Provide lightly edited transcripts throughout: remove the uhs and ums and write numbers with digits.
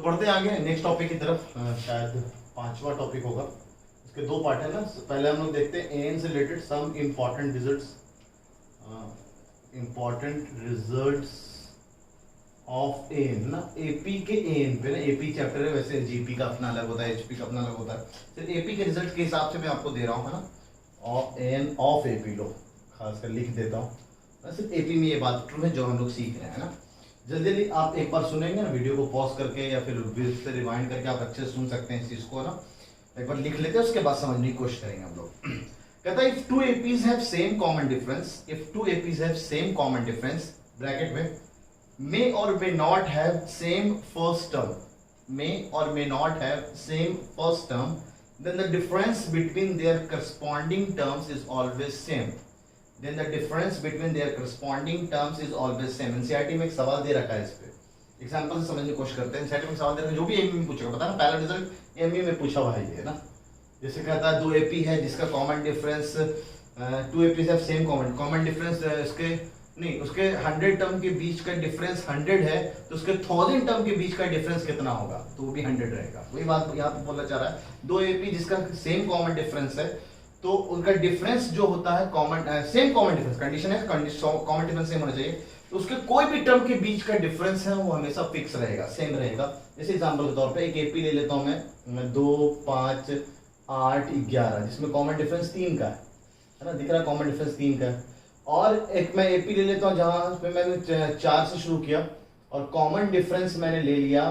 पढ़ते हैं आगे नेक्स्ट टॉपिक की तरफ। शायद 5वां टॉपिक होगा, इसके 2 पार्ट है ना। पहले हम लोग देखते हैं एन से related some important results of an ना, एपी के एन पे ना, एपी चैप्टर है, वैसे जीपी का अपना अलग होता है, एचपी का अपना अलग होता है। फिर एपी के रिजल्ट के हिसाब से मैं आपको दे रहा हूँ, है ना, और एन ऑफ एपी लो खासकर लिख देता हूँ। सिर्फ एपी में ये बात ट्रू है जो हम लोग सीख रहे हैं ना। जल्दी जल्दी आप एक बार सुनेंगे ना, वीडियो को पॉज करके या फिर से रिवाइंड करके आप अच्छे से सुन सकते हैं इस चीज को ना। एक बार लिख लेते हैं, उसके बाद समझने की कोशिश करेंगे हम लोग। कहता है if two APs have same common difference, if two APs have same common difference bracket में may or may not have same first term, may or may not have same first term, then the difference between their corresponding terms is always same, then the difference between their corresponding terms is always same। NCERT में एक सवाल दे रखा है, इस पे example से समझने की कोशिश करते हैं। एनसीईआरटी में सवाल दे रखा है, जो भी एमई में पूछेगा, पता ना पहला रिजल्ट एमई में पूछा हुआ है ये ना। जैसे कहता है 2 एपी है जिसका कॉमन डिफरेंस 2 एपी है सेम कॉमन डिफरेंस इसके नहीं, उसके 100 टर्म के बीच का डिफरेंस 100 है, तो उसके 1000 टर्म के बीच का डिफरेंस कितना होगा, तो वो भी 100 रहेगा। वही बात यहाँ पे बोलना चाह रहा है, 2 एपी जिसका सेम कॉमन डिफरेंस है, तो उनका डिफरेंस जो होता है सेम कॉमन डिफरेंस, कंडीशन है कॉमन डिफरेंस सेम होना चाहिए, तो उसके कोई भी टर्म के बीच का डिफरेंस है वो हमेशा फिक्स रहेगा, सेम रहेगा। जैसे एग्जाम्पल के तौर पर एक एपी ले लेता हूँ मैं 2, 5, 8, 11, जिसमें कॉमन डिफरेंस 3 का है ना, दिख रहा है कॉमन डिफरेंस 3 का है। और एक मैं एपी ले लेता हूँ जहां पे मैंने 4 से शुरू किया और कॉमन डिफरेंस मैंने ले लिया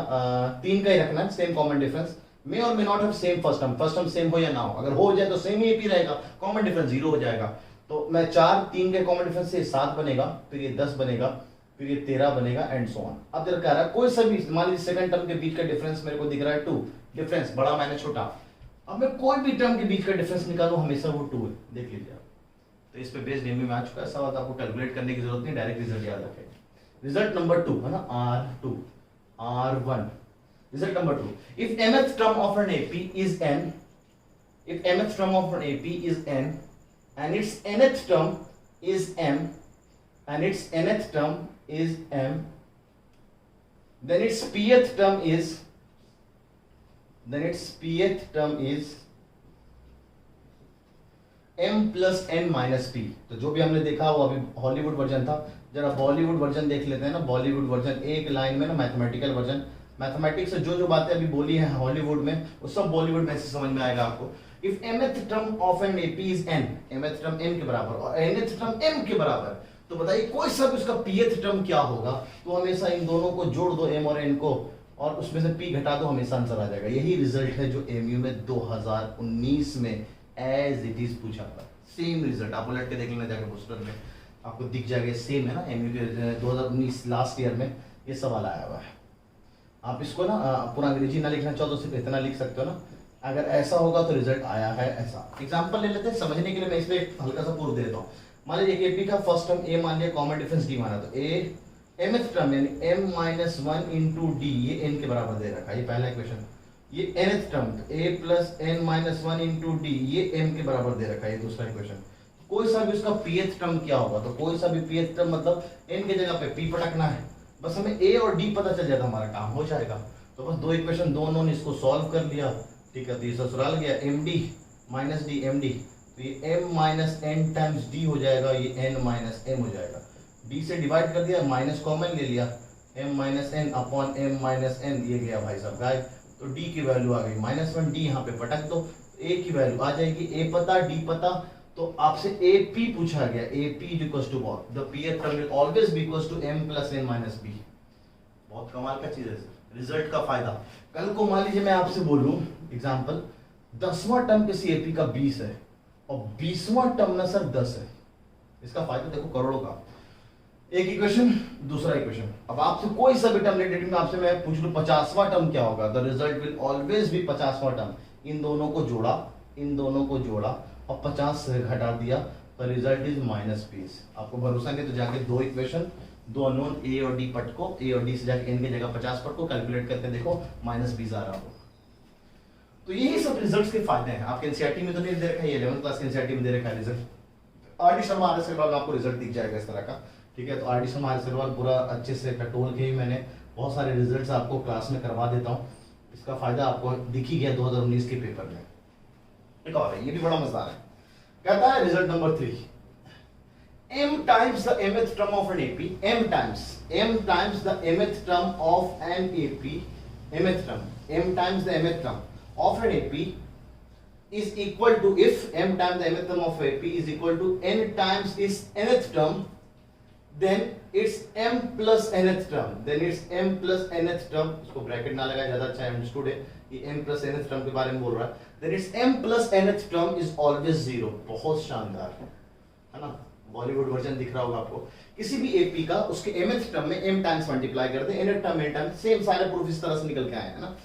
3 का ही रखना है, सेम कॉमन डिफरेंस। मे और may not have same first term same हो या ना हो, अगर हो जाए तो सेम ही एपी रहेगा, कॉमन डिफरेंस 0 हो जाएगा। तो मैं 4, 3 के कॉमन डिफरेंस से 7 बनेगा, फिर ये 10 बनेगा, फिर ये 13 बनेगा एंड सो ऑन। अब जरा कह रहा है कोई सा भी, मान लीजिए सेकंड टर्म के बीच का डिफरेंस मेरे को दिख रहा है 2, डिफरेंस बड़ा माइनस छोटा। अब मैं कोई भी टर्म के बीच का डिफरेंस निकालूं हमेशा वो 2 है, देख लीजिए आप। तो इस पे बेस्ड एमई में आ चुका है सवाल, आपको कैलकुलेट करने की जरूरत नहीं, डायरेक्ट रिजल्ट याद रखें। रिजल्ट नंबर 2 है ना, R2 R1। Result number 2, if mth term of an AP is n, if mth term of an AP is n and its nth term is m and its nth term is m, then its pth term is m plus n minus p। तो जो भी हमने देखा वो अभी Hollywood version था, जरा Bollywood version देख लेते हैं ना। बॉलीवुड वर्जन एक लाइन में ना, मैथमेटिकल वर्जन, मैथमेटिक्स से जो बातें अभी बोली हैं हॉलीवुड में वो सब बॉलीवुड में से समझ में आएगा आपको। If mth term of an AP is n, mth term n के बराबर और nth टर्म m के बराबर, तो बताइए कोई सा भी उसका pth टर्म क्या होगा, तो हमेशा इन दोनों को जोड़ दो m और n को, और उसमें से p घटा दो, हमेशा आंसर आ जाएगा। यही रिजल्ट है जो एमयू में 2019 में एज इट इज पूछा था, सेम रिजल्ट। आप उलट के देख लेना जाके पोस्टर में, आपको दिख जाएगा सेम है ना। एमयू के 2019 लास्ट ईयर में ये सवाल आया हुआ है। आप इसको ना पूरा अंग्रेजी ना लिखना चाहो तो सिर्फ इतना लिख सकते हो ना, अगर ऐसा होगा तो रिजल्ट आया है ऐसा। एग्जांपल ले लेते हैं समझने के लिए, मैं इसमें एक हल्का सा प्रूफ देता हूँ। मान लीजिए एक एपी का फर्स्ट टर्म ए मान लिया, कॉमन डिफरेंस डी माना, तो ए mth टर्म यानी m माइनस 1 इंटू डी, ये n के बराबर दे रखा है, ये पहला इक्वेशन। ये nth term a plus n minus 1 into D, ये m के बराबर दे रखा है, ये दूसरा इक्वेशन। कोई सा भी उसका pth टर्म क्या होगा, तो कोई सा भी pth टर्म मतलब n की जगह पे p पटकना है, बस हमें a और d पता चल जाता, हमारा काम हो जाएगा। तो बस 2 इक्वेशन दोनों ने इसको सॉल्व कर लिया, ठीक है। तो ये ससुराल गया md माइनस डी md, तो ये m minus n times d हो जाएगा, ये n माइनस m हो जाएगा। d से डिवाइड कर दिया, माइनस कॉमन ले लिया, m minus n upon m minus n, ये गया भाई साहब गायब। तो d की वैल्यू आ गई -1, d यहाँ पे पटक दो, a की वैल्यू आ जाएगी, a पता d पता, तो आपसे AP पूछा गया, AP is equals to what? The pth term will always be equals to m plus n minus b। बहुत कमाल का चीज है रिजल्ट का फायदा। कल को मान लीजिए मैं आपसे बोलूं एग्जांपल, 10वां टर्म किसी एपी का 20 है और 20वां टर्म ना सर 10 है, इसका फायदा देखो करोड़ों का। एक इक्वेशन दूसरा इक्वेशन, अब आपसे कोई सा भी टर्म रिलेटेड में आपसे मैं पूछ लूं 50वां टर्म क्या होगा, the result will always be 50वां टर्म। इन दोनों को जोड़ा, इन दोनों को जोड़ा और 50 से घटा दिया, तो रिजल्ट इज -20। आपको भरोसा नहीं तो जाके 2 इक्वेशन, 2 अननोन a और d पटको, a और d से जाके n की जगह 50 पटको, कैलकुलेट करके देखो -20 आ रहा हो। तो यही सब रिजल्ट्स के फायदे हैं। आपके एनसीईआरटी में तो नहीं दे रखा है, 11th क्लास के एनसीईआरटी में दे रखा है result. RD Sharma R S Agarwal आपको रिजल्ट दिख जाएगा इस तरह का, ठीक है। तो RD Sharma R S Agarwal पूरा अच्छे से टटोल के ही मैंने बहुत सारे रिजल्ट्स आपको क्लास में करवा देता हूँ, इसका फायदा आपको दिख ही गया 2019 के पेपर में। एक और है, ये भी बड़ा मजेदार है। कहता है result number 3, m times the mth term of an AP, m times the mth term of an AP, mth term, m times the mth term of an AP is equal to, if m times the mth term of AP is equal to n times its nth term, then it's m plus nth term, then it's m plus nth term, इसको bracket ना लगाए ज्यादा अच्छा understood है, ये m plus nth term के बारे में बोल रहा है, then it's m plus nth term is always 0। बहुत शानदार है ना, बॉलीवुड वर्जन दिख रहा होगा आपको। किसी भी एपी का उसके mth टर्म में m टाइम्स मल्टीप्लाई कर दे, nth term n times, same सारे प्रूफ इस तरह से निकल के आए हैं ना।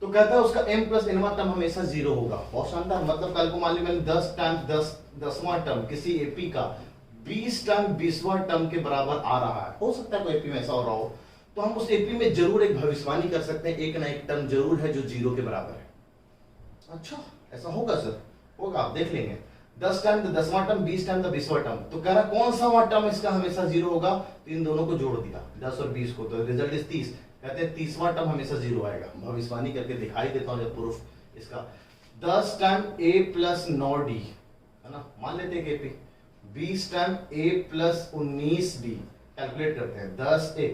तो कहता है उसका m प्लस nवां टर्म हमेशा 0 होगा। बहुत शानदार, मतलब कल को मान ली मैंने 10 टाइम्स 10वां टर्म किसी एपी का 20 टाइम 20वां टर्म के बराबर आ रहा है, हो सकता है कोई एपी में ऐसा हो रहा हो, तो हम उस एपी में जरूर एक भविष्यवाणी कर सकते हैं, एक ना एक टर्म जरूर है जो 0 के बराबर है। अच्छा ऐसा होगा सर? होगा, आप देख लेंगे। 10 टाइम द 10वां टर्म, 20 टाइम द 20वां टर्म, तो कह रहा कौन सा वां टर्म इसका हमेशा 0 होगा, तो इन दोनों को जोड़ दिया 10 और 20 को, तो रिजल्ट इज 30। कहते हैं 30वां टर्म हमेशा 0 आएगा। भविष्यवाणी करके दिखाई देता हूं जब प्रूफ इसका। 10 टाइम a प्लस 9d है ना, मान लेते हैं AP. 20 time a plus 19d, calculate करते हैं। 10a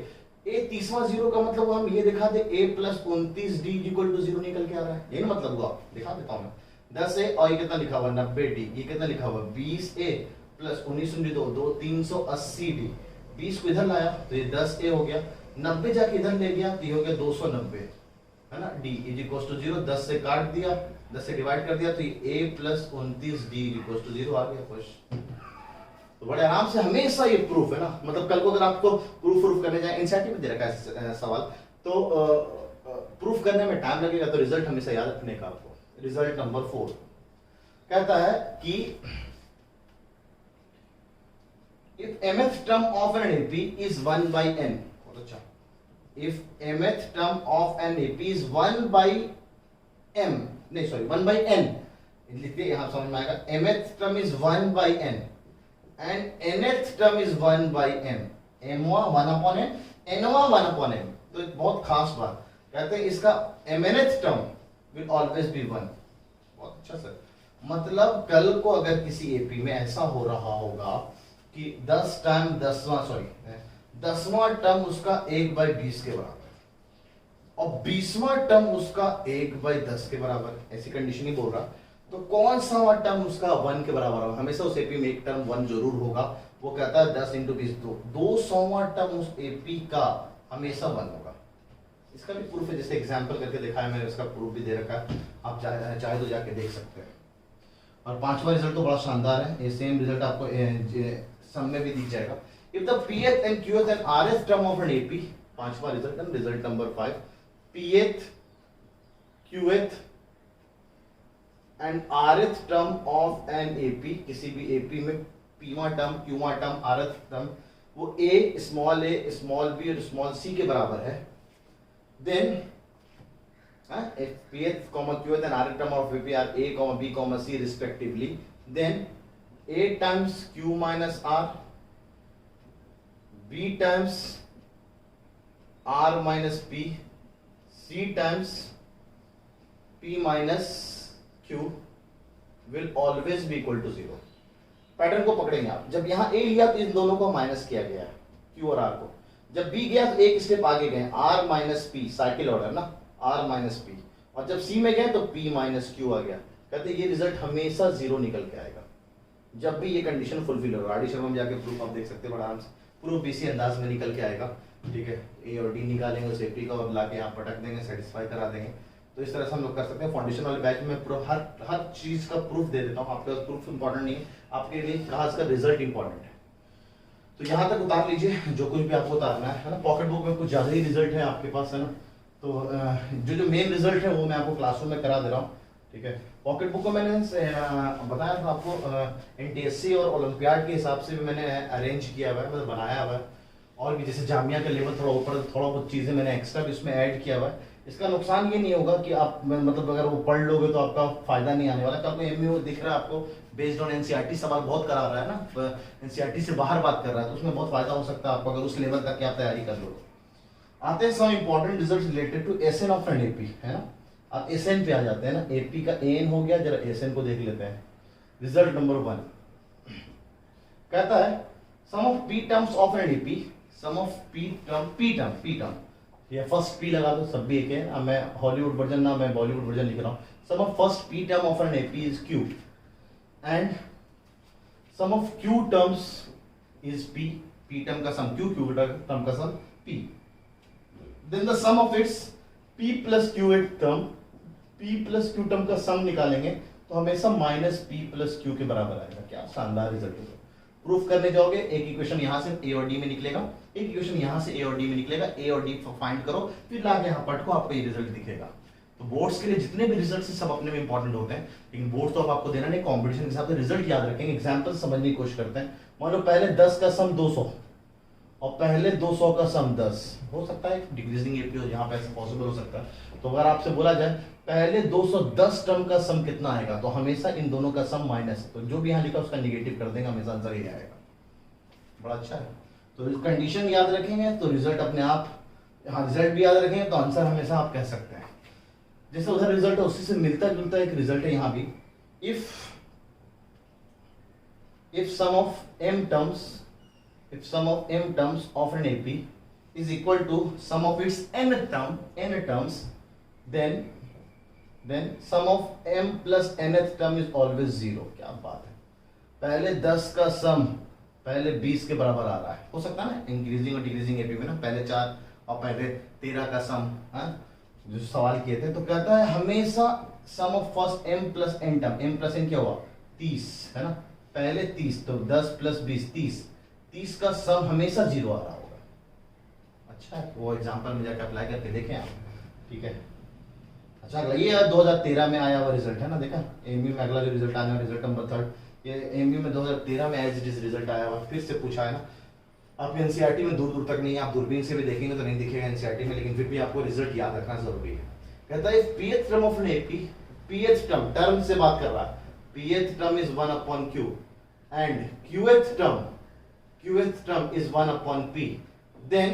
30वां 0 का मतलब हम ये दिखा दे a plus 29d equal to 0 निकल के आ रहा है, ये मतलब हुआ, दिखा देता हूं मैं। 10a और ये कितना लिखा हुआ 90d, ये कितना लिखा हुआ 20a प्लस 19 दो 380d। 20 को इधर लाया तो ये 10a हो गया, 90 जाके इधर ले गया तो ये हो गया 290 है ना। d इज इक्वल टू 0, 10 से काट दिया, 10 से डिवाइड कर दिया तो ये a plus 29d is equal to 0 आ गया। खुश, तो बड़े आराम से हमेशा ये प्रूफ है ना, मतलब कल को अगर आपको प्रूफ करने जाए, एनसीईआरटी में दे रखा है सवाल, तो प्रूफ करने में टाइम लगेगा, तो रिजल्ट हमेशा याद रखने का आपको। रिजल्ट नंबर 4 कहता है कि if mth term of an AP is 1 by n, बहुत अच्छा, if mth term of an AP is 1 by m, नहीं सॉरी 1 by n, लिखिए यहां समझ में आएगा। mth term is 1 by n and nth term is 1 by m, m-वां 1 upon n, n-वां 1 upon m। तो एक बहुत खास बात कहते हैं इसका mnth term will always be 1। बहुत अच्छा सर, मतलब कल को अगर किसी एपी में ऐसा हो रहा होगा कि 10 टाइम 10वां टर्म उसका 1/20 के बराबर और 20वां टर्म उसका 1/10 के बराबर, ऐसी कंडीशन ही बोल रहा, तो कौन सा टर्म उसका 1 के बराबर होगा? हमेशा उस एपी में एक टर्म 1 जरूर होगा। वो कहता है 10 × 20 200वां टर्म उस एपी का हमेशा 1 होगा। इसका भी प्रूफ है, जैसे एग्जांपल करके दिखाया मैंने, उसका प्रूफ भी दे रखा है, आप चाहे तो जाके देख सकते हैं। और 5वां रिजल्ट तो बड़ा शानदार है, ये सेम रिजल्ट आपको सम में भी दिख जाएगा। If the pth and qth and rth term of an AP, 5वां रिजल्ट है, result number 5, pth qth and rth term of an AP, किसी भी AP में pवां टर्म qवां टर्म rth टर्म वो a स्मॉल b और स्मॉल c के बराबर है, then if pth, qth and rth term of AP are a, b, c respectively, then a times q minus r, b times r minus p, c times p minus q will always be equal to 0। Pattern को पकड़ेंगे आप, जब यहाँ a लिया तो इन दोनों को minus किया गया q और r को, जब b गया तो एक स्टेप आगे गए r minus p, cycle order ना, r माइनस p, और जब c में गए तो p माइनस q आ गया। कहते ये रिजल्ट हमेशा 0 निकल के आएगा जब भी ये कंडीशन फुलफिल होगा। आरडी शर्मा में जाके प्रूफ आप देख सकते हैं, बड़ा आराम से प्रूफ इसी अंदाज में निकल के आएगा। ठीक है, ए और डी निकालेंगे, सेफ्टी का और लाके यहाँ पटक देंगे, सेटिस्फाई करा देंगे। तो इस तरह से हम लोग कर सकते हैं। फाउंडेशन वाले बैच में हर चीज का प्रूफ दे देता हूँ। आपके पास प्रूफ इंपॉर्टेंट नहीं है, आपके लिए खास कर रिजल्ट इंपॉर्टेंट है। तो यहाँ तक उतार लीजिए जो कुछ भी आपको उतारना है ना। पॉकेट बुक में कुछ ज्यादा ही रिजल्ट है आपके पास, है ना। तो जो मेन रिजल्ट है वो मैं आपको क्लासरूम में करा दे रहा हूँ। ठीक है, पॉकेट बुक को मैंने बताया था आपको, एनटीएससी और ओलंपियाड के हिसाब से भी मैंने अरेंज किया हुआ है, मतलब बनाया हुआ है। और भी जैसे जामिया का लेवल थोड़ा ऊपर, थोड़ा बहुत चीज़ें मैंने एक्स्ट्रा भी इसमें ऐड किया हुआ है। इसका नुकसान ये नहीं होगा कि आप मतलब अगर वो पढ़ लोगे तो आपका फायदा नहीं आने वाला। कल को एमयू दिख रहा है आपको बेस्ड ऑन एनसीईआरटी सवाल बहुत करा रहा है ना, एनसीईआरटी से बाहर बात कर रहा है, तो उसमें बहुत फायदा हो सकता है आपको अगर उस लेवल तक की आप तैयारी कर लो। आते हैं some important result related to S n of an AP, है ना। अब एस एन पे आ जाते हैं ना, एपी का एन हो गया, जरा एस एन को देख लेते हैं। रिजल्ट नंबर 1 कहता है sum of P terms of an AP, sum of P term, ये फर्स्ट पी लगा दो, सब भी एक है। अब मैं हॉलीवुड वर्जन ना मैं बॉलीवुड वर्जन लिख रहा हूँ। Sum of first P term of an AP is Q and sum of Q terms is P, P term का सम क्यू, क्यू टर्म का sum P. Then the sum of its p plus Q term, p plus Q term का sum निकालेंगे तो हमेशा minus p plus Q के बराबर आएगा। क्या शानदार रिजल्ट होगा। प्रूफ करने जाओगे, एक इक्वेशन यहां से a और d में निकलेगा, एक इक्वेशन यहां से a और d में निकलेगा, a और d फाइंड करो, फिर लाके यहां पटको, आपको ये रिजल्ट दिखेगा। तो बोर्ड्स के लिए जितने भी रिजल्ट है सब अपने में इंपॉर्टेंट होते हैं, लेकिन बोर्ड तो अब आपको देना नहीं, कॉम्पिटिशन के हिसाब से रिजल्ट याद रखेंगे, एग्जाम्पल समझने की कोशिश करते हैं। मान लो पहले 10 का सम 200 और पहले 200 का सम 10, हो सकता है डिक्रीजिंग एपी हो, यहाँ पे ऐसा पॉसिबल हो सकता है। तो अगर आपसे बोला जाए पहले 210 टर्म का सम कितना आएगा, तो हमेशा इन दोनों का सम माइनस, तो जो भी यहाँ लिखा उसका निगेटिव कर देंगे, हमेशा आंसर ये आएगा। बड़ा अच्छा है। तो कंडीशन याद रखेंगे तो रिजल्ट अपने आप, यहाँ रिजल्ट भी याद रखेंगे तो आंसर हमेशा आप कह सकते हैं। जैसे उधर रिजल्ट है उसी से मिलता जुलता एक रिजल्ट है यहाँ भी। If sum of m terms of an AP is equal to sum of its n terms, then sum of m plus nth term is always 0। क्या बात है। पहले 10 का सम पहले 20 के बराबर आ रहा है, हो सकता है ना इंक्रीजिंग और डिक्रीजिंग एपी में ना, पहले 4 और पहले 13 का सम, जो सवाल किए थे। तो कहता है हमेशा sum of first m plus n term, m plus n क्या हुआ 30, है ना, पहले 30, तो 10 प्लस 20 30 का सम हमेशा 0 आ रहा होगा। अच्छा है, वो एग्जांपल में जाकर अप्लाई करके देखें आप, ठीक है। अच्छा ये 2013 में आया हुआ रिजल्ट है ना, देखा एमयू में अगला जो रिजल्ट आने वाला रिजल्ट नंबर 3, ये एमयू में 2013 में एज इट इज रिजल्ट आया हुआ, फिर से पूछा है ना। आप एनसीईआरटी में दूर दूर तक नहीं है, आप दूरबीन से भी देखेंगे तो नहीं दिखेगा एनसीईआरटी में, लेकिन फिर भी आपको रिजल्ट याद रखना जरूरी है। कहता है pth term of an AP, pth term से बात कर रहा है, pth term is 1/q and qth term is 1/p, then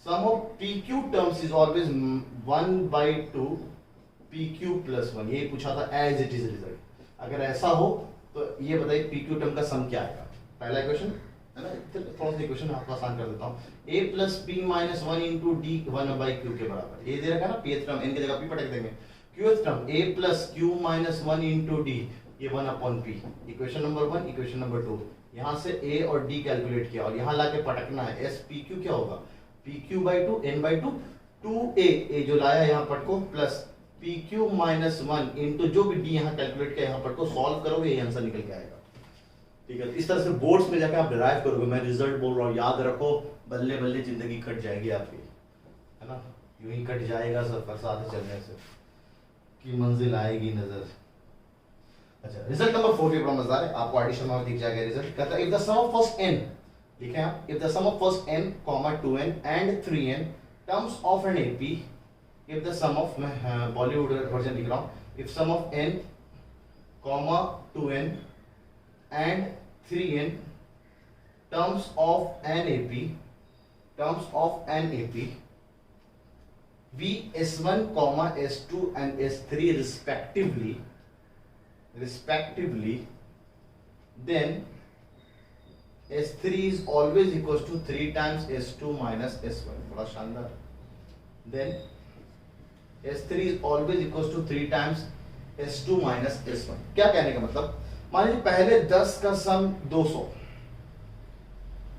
sum of pq terms is always 1/2 pq plus 1। ये पूछा था as it is result। अगर ऐसा हो तो ये बताइए pq टर्म का सम क्या आएगा। पहला इक्वेशन है ना, थोड़ा सा इक्वेशन आपको आसान कर देता हूँ। a plus p minus 1 into d 1/q के बराबर, ये दे रखा है ना pth टर्म, n की जगह p पटक देंगे। qth term a plus q minus 1 into d, ये 1/p। Equation number 1, equation number 2, यहां से a और d कैलकुलेट किया और यहां लाके पटकना है। s pq क्या होगा pq/2 n/2 2a जो लाया यहां पटको, प्लस pq minus 1 इंटू जो भी d यहां कैलकुलेट किया यहां पटको, सॉल्व करोगे ये आंसर निकल के आएगा। ठीक है, इस तरह से बोर्ड्स में जाकर आप डिराइव करोगे। मैं रिजल्ट बोल रहा हूँ, याद रखो, बल्ले बल्ले जिंदगी कट जाएगी आपकी, है ना, यूं ही कट जाएगा सफर साथ चलने से कि मंजिल आएगी नजर। अच्छा रिजल्ट नंबर 4 भी बड़ा मजेदार है, आपको एडिशन में दिख जाएगा रिजल्ट। कहता है if the sum of first n, लिखें आप, if the sum of first n, 2n and 3n terms of an AP, if the sum of, मैं बॉलीवुड वर्जन लिख रहा हूं, if sum of n, 2n and 3n terms of an AP v s1, s2 and s3 respectively, then s3 is always equals to 3 times s2 minus s1। बड़ा शानदार। then s3 is always equals to 3 times s2 minus s1। क्या कहने का मतलब, मान लीजिए पहले 10 का सम 200,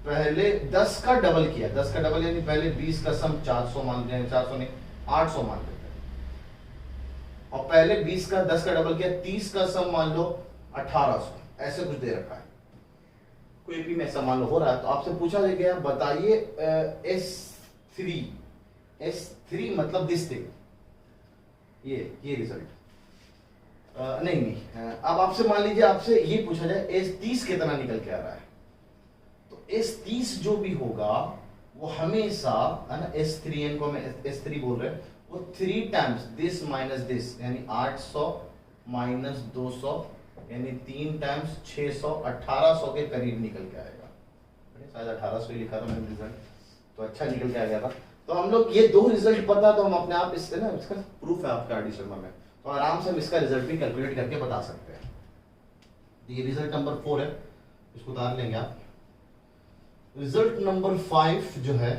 पहले 10 का डबल किया, 10 का डबल यानी पहले 20 का सम 400 मान लें, 400 नहीं 800 मान लेते हैं, और पहले 20 का 10 का डबल किया, 30 का सम मान लो 1800, ऐसे कुछ दे रखा है, कोई भी में ऐसा मान लो हो रहा है। तो आपसे पूछा गया बताइए S3 मतलब दिस थिंग, ये रिजल्ट नहीं अब आपसे मान लीजिए आपसे ये पूछा जाए S30 कितना निकल के आ रहा है, तो S30 जो भी होगा वो हमेशा, है ना, S3n को मैं S3 बोल रहे हैं, वो 3 टाइम्स दिस माइनस दिस, यानी 800 माइनस 200 यानी 3 टाइम्स 600, 1800 के करीब निकल के आएगा। शायद 1800 ही लिखा था मैंने रिजल्ट, तो अच्छा निकल के आ गया था। तो हम लोग ये दो रिजल्ट पता तो हम अपने आप इससे ना, इसका प्रूफ है आपका आरडी शर्मा में, तो आराम से हम इसका रिजल्ट भी कैलकुलेट करके बता सकते हैं। ये रिजल्ट नंबर 4 है, इसको उतार लेंगे आप। रिजल्ट नंबर 5 जो है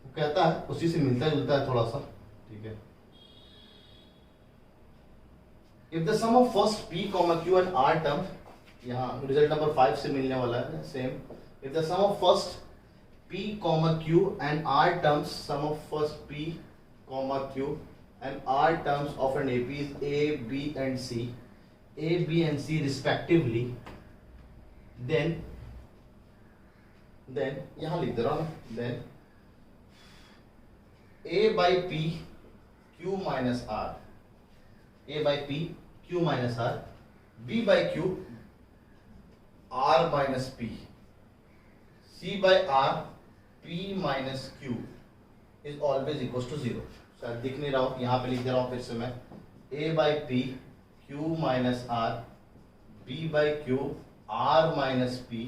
वो कहता है, उसी से मिलता जुलता है थोड़ा सा, ठीक है। If the sum of first p, q and r term, यहाँ रिजल्ट नंबर 5 से मिलने वाला है same. If the sum of first p, q and r terms, sum of first p, q and r terms of an AP is a, b and c, a, b and c respectively, then यहाँ लिख दे रहा हूँ, then a by p q minus r, a by p q minus r, b by q r minus p, c by r p minus q is always equals to 0। शायद दिख नहीं रहा हो, यहाँ पे लिख दे रहा हूँ फिर से मैं, a by p q minus r, b by q r minus p,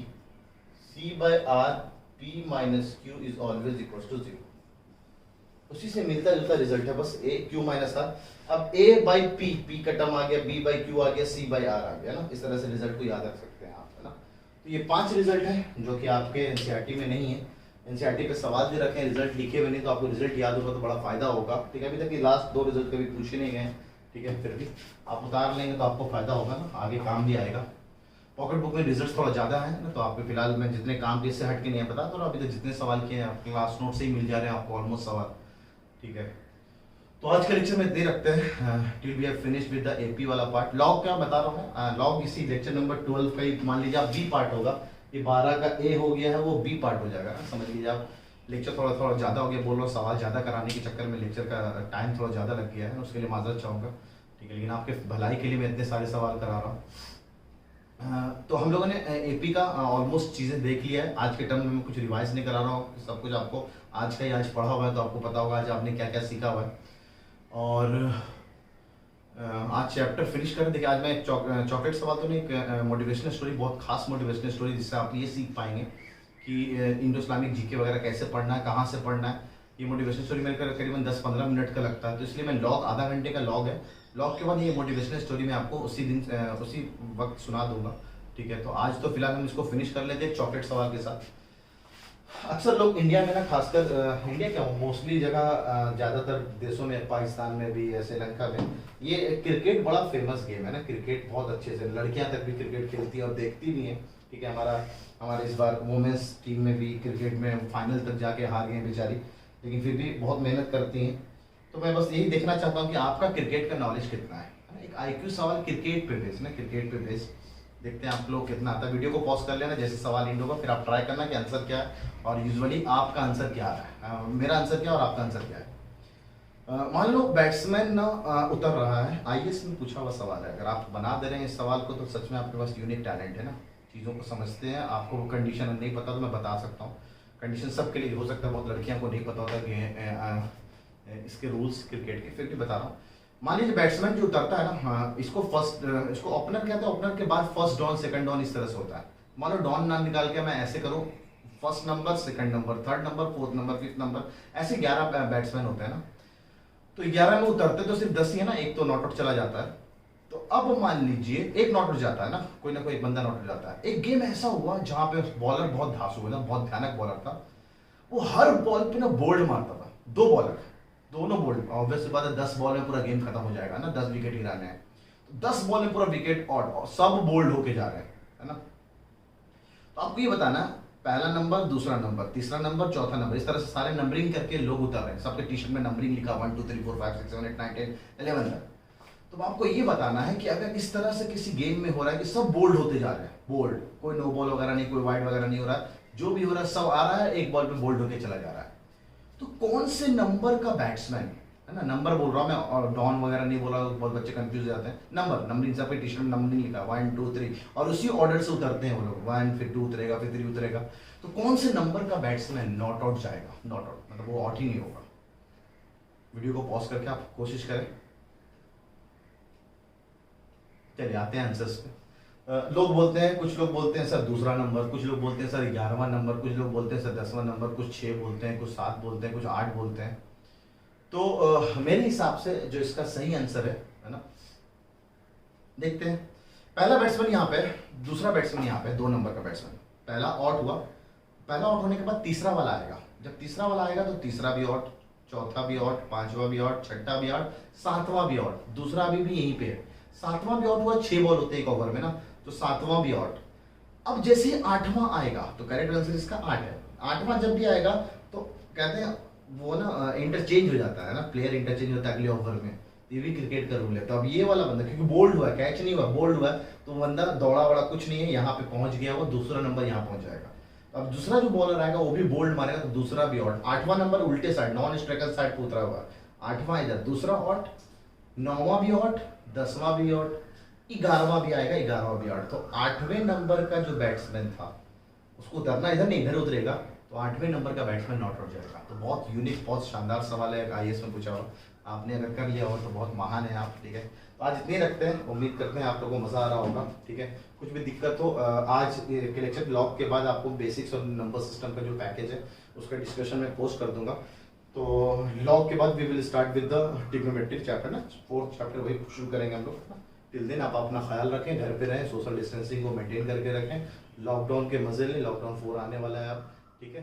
c by r p minus q is always equals to 0। उसी से मिलता जुलता रिजल्ट है बस, a q minus r। अब a by p, p का term आ गया, b by q आ गया, c by r आ गया ना, इस तरह से रिजल्ट को याद रख सकते हैं आप, है ना। तो ये 5 रिजल्ट है जो कि आपके एनसीईआरटी में नहीं है। एनसीईआरटी पे सवाल भी रखें, रिजल्ट लिखे हुए नहीं, तो आपको रिजल्ट याद होगा तो बड़ा फायदा होगा, ठीक है। अभी तक ये लास्ट 2 रिजल्ट कभी पूछे नहीं गए, ठीक है, फिर भी आप उतार लेंगे तो आपको फायदा होगा ना, आगे काम भी आएगा। पॉकेट बुक में रिजल्ट थोड़ा ज़्यादा है ना, तो आपको फिलहाल मैं जितने काम किए इससे हट के नहीं बता तो अभी तक जितने सवाल किए हैं आपके क्लास नोट से ही मिल जा रहे हैं आपको ऑलमोस्ट सवाल, ठीक है। तो आज का लेक्चर में दे रखते हैं, till we have finished with the AP वाला पार्ट। लॉग क्या बता रहा हूँ, लॉग इसी लेक्चर नंबर 12 का ही मान लीजिए आप बी पार्ट होगा, ये 12 का ए हो गया है, वो बी पार्ट हो जाएगा ना, समझ लीजिए आप। लेक्चर थोड़ा ज़्यादा हो गया, बोल रहा हूँ, सवाल ज़्यादा कराने के चक्कर में लेक्चर का टाइम थोड़ा ज़्यादा लग गया है, उसके लिए माजरत चाहूँगा, ठीक है। लेकिन आपके भलाई के लिए मैं इतने सारे सवाल करा रहा हूँ। तो हम लोगों ने एपी का ऑलमोस्ट चीज़ें देख लिया है। आज के टर्म में मैं कुछ रिवाइज नहीं करा रहा हूँ, सब कुछ आपको आज का ही आज पढ़ा हुआ है, तो आपको पता होगा आज आपने क्या क्या सीखा हुआ है। और आज चैप्टर फिनिश करें। देखिए आज मैं एक चॉकलेट सवाल तो नहीं, एक मोटिवेशनल स्टोरी, बहुत खास मोटिवेशनल स्टोरी, जिससे आप ये सीख पाएंगे कि इंडो इस्लामिक जीके वगैरह कैसे पढ़ना है, कहाँ से पढ़ना है। ये मोटिवेशनल स्टोरी मेरे करीबन 10-15 मिनट का लगता है, तो इसलिए मैं लॉग आधा घंटे का लॉग है, लॉग के बाद ये मोटिवेशनल स्टोरी मैं आपको उसी वक्त सुना दूंगा, ठीक है। तो आज तो फिलहाल हम इसको फिनिश कर लेते हैं चॉकलेट सवाल के साथ। अक्सर लोग इंडिया में ना, खासकर इंडिया क्या मोस्टली जगह ज़्यादातर देशों में, पाकिस्तान में भी, श्रीलंका में, ये क्रिकेट बड़ा फेमस गेम है ना। क्रिकेट बहुत अच्छे से लड़कियां तक भी क्रिकेट खेलती हैं और देखती भी हैं, ठीक है। हमारे इस बार वुमेंस टीम में भी क्रिकेट में फाइनल तक जाके हार गए बेचारी, लेकिन फिर भी बहुत मेहनत करती हैं। तो मैं बस यही देखना चाहता हूँ कि आपका क्रिकेट का नॉलेज कितना है ना। एक IQ सवाल क्रिकेट पे बेस ना, क्रिकेट पे बेस देखते हैं आप लोग कितना आता है। वीडियो को पॉज कर लेना जैसे सवाल एंड होगा, फिर आप ट्राई करना कि आंसर क्या है, और यूजुअली आपका आंसर क्या आ रहा है, मेरा आंसर क्या और आपका आंसर क्या है। मान लो बैट्समैन ना उतर रहा है, IAS में पूछा हुआ सवाल है, अगर आप बना दे रहे हैं इस सवाल को तो सच में आपके पास यूनिक टैलेंट है ना, चीज़ों को समझते हैं। आपको कंडीशन नहीं पता तो मैं बता सकता हूँ, कंडीशन सबके लिए हो सकता है, बहुत लड़कियों को नहीं पता होता कि इसके रूल्स क्रिकेट के, फिर भी बता रहा हूँ। मान लीजिए बैट्समैन जो उतरता है ना, इसको ओपनर कहते हैं, ओपनर के बाद फर्स्ट डाउन, सेकंड डाउन, इस तरह से होता है। मान लो डाउन नाम निकाल के मैं ऐसे करूँ, first number, second number, third number, fourth number, fifth number, ऐसे 11 बैट्समैन होते हैं ना। तो 11 में उतरते तो सिर्फ 10 ही है ना, एक तो नॉट आउट चला जाता है। तो अब मान लीजिए एक नॉट आउट जाता है ना, कोई ना कोई एक बंदा नॉट आउट जाता है। एक गेम ऐसा हुआ जहां पे बॉलर बहुत धांसू है ना, बहुत भयानक बॉलर था, वो हर बॉल पे ना बोल्ड मारता था। 2 बॉलर, दोनों बोल्ड, ऑब्वियस बात है 10 बॉल में पूरा गेम खत्म हो जाएगा ना, 10 विकेट गिराने हैं, तो 10 बॉल में पूरा विकेट और सब बोल्ड होके जा रहे हैं, है ना। तो आपको ये बताना पहला नंबर, दूसरा नंबर, तीसरा नंबर, चौथा नंबर, इस तरह से सारे नंबरिंग करके लोग उतर रहे हैं, सबके टी शर्ट में नंबरिंग लिखा 1 2 3 4 5 6 7 8 9 10 11 तक। तो आपको ये बताना है कि अगर इस तरह से किसी गेम में हो रहा है कि सब बोल्ड होते जा रहे हैं, बोल्ड, कोई नो बॉल वगैरह नहीं, कोई वाइड वगैरह नहीं हो रहा, जो भी हो रहा है सब आ रहा है, एक बॉल पे बोल्ड होके चला जा रहा है, तो कौन से नंबर का बैट्समैन है ना, नंबर बोल रहा हूं मैं, और डॉन वगैरह नहीं बोला, बहुत बच्चे कंफ्यूज हो जाते हैं। नंबरिंग सब पे टी शर्ट में नंबरिंग लिखा 1 2 3, और उसी ऑर्डर से उतरते हैं वो लोग, 1 फिर 2 उतरेगा, फिर 3 उतरेगा। तो कौन से नंबर का बैट्समैन नॉट आउट जाएगा, नॉट आउट मतलब वो आउट ही नहीं होगा। वीडियो को पॉज करके आप कोशिश करें। चलिए आते हैं आंसर्स पे। लोग बोलते हैं, कुछ लोग बोलते हैं सर दूसरा नंबर, कुछ लोग बोलते हैं सर 11वां नंबर, कुछ लोग बोलते हैं सर 10वां नंबर, कुछ 6 बोलते हैं, कुछ 7 बोलते हैं, कुछ 8 बोलते हैं। तो मेरे हिसाब से जो इसका सही आंसर है ना, देखते हैं। पहला बैट्समैन यहाँ पे, दूसरा बैट्समैन यहाँ पे, 2 नंबर का बैट्समैन, पहला आउट हुआ। पहला आउट होने के बाद तीसरा वाला आएगा, जब तीसरा वाला आएगा तो तीसरा भी आउट, चौथा भी आउट, पांचवा भी आउट, छठा भी आउट, सातवां भी आउट, दूसरा अभी भी यहीं पे है, सातवां भी आउट हुआ। 6 बॉल होते हैं एक ओवर में ना, तो सातवां भी आउट। अब जैसे ही 8वां आएगा तो करेक्ट आंसर इसका 8 है। 8वां जब भी आएगा तो कहते हैं वो ना इंटरचेंज हो जाता है ना, प्लेयर इंटरचेंज होता है अगले ओवर में। ये भी क्रिकेट का रूल है। तो अब ये वाला बंदा क्योंकि बोल्ड हुआ है, कैच नहीं हुआ, बोल्ड हुआ है, तो बंदा दौड़ा वड़ा कुछ नहीं है, यहाँ पे पहुंच गया, वो दूसरा नंबर यहाँ पहुंच जाएगा। अब दूसरा जो बॉलर आएगा वो भी बोल्ड मारेगा तो दूसरा भी आउट। 8वां नंबर उल्टे साइड, नॉन स्ट्राइकर साइड पे उतरा हुआ है, 8वां इधर, दूसरा आउट, 9वां भी आउट, 10वां भी आउट, 11वां भी आएगा, 11वां भी आउट। तो 8वें नंबर का जो बैट्समैन था उसको उतरना इधर नहीं, इधर उतरेगा, तो 8वें नंबर का बैट्समैन नॉट आउट जाएगा। तो बहुत यूनिक, बहुत शानदार सवाल है, आईएएस में पूछा हुआ, आपने अगर कर लिया हो तो बहुत महान है आप। ठीक है, तो आज इतने रखते हैं, उम्मीद करते हैं आप लोगों को मजा आ रहा होगा। ठीक है, कुछ भी दिक्कत हो आज के लेक्चर ब्लॉग के बाद आपको बेसिक्स और नंबर सिस्टम का जो पैकेज है उसका डिस्कशन में पोस्ट कर दूंगा। तो लॉग के बाद we will start with the trigonometric chapter ना, 4th चैप्टर वही शुरू करेंगे हम लोग। टिल दिन आप अपना ख्याल रखें, घर पे रहें, सोशल डिस्टेंसिंग को मेंटेन करके रखें, लॉकडाउन के मजे लें, लॉकडाउन 4 आने वाला है अब। ठीक है।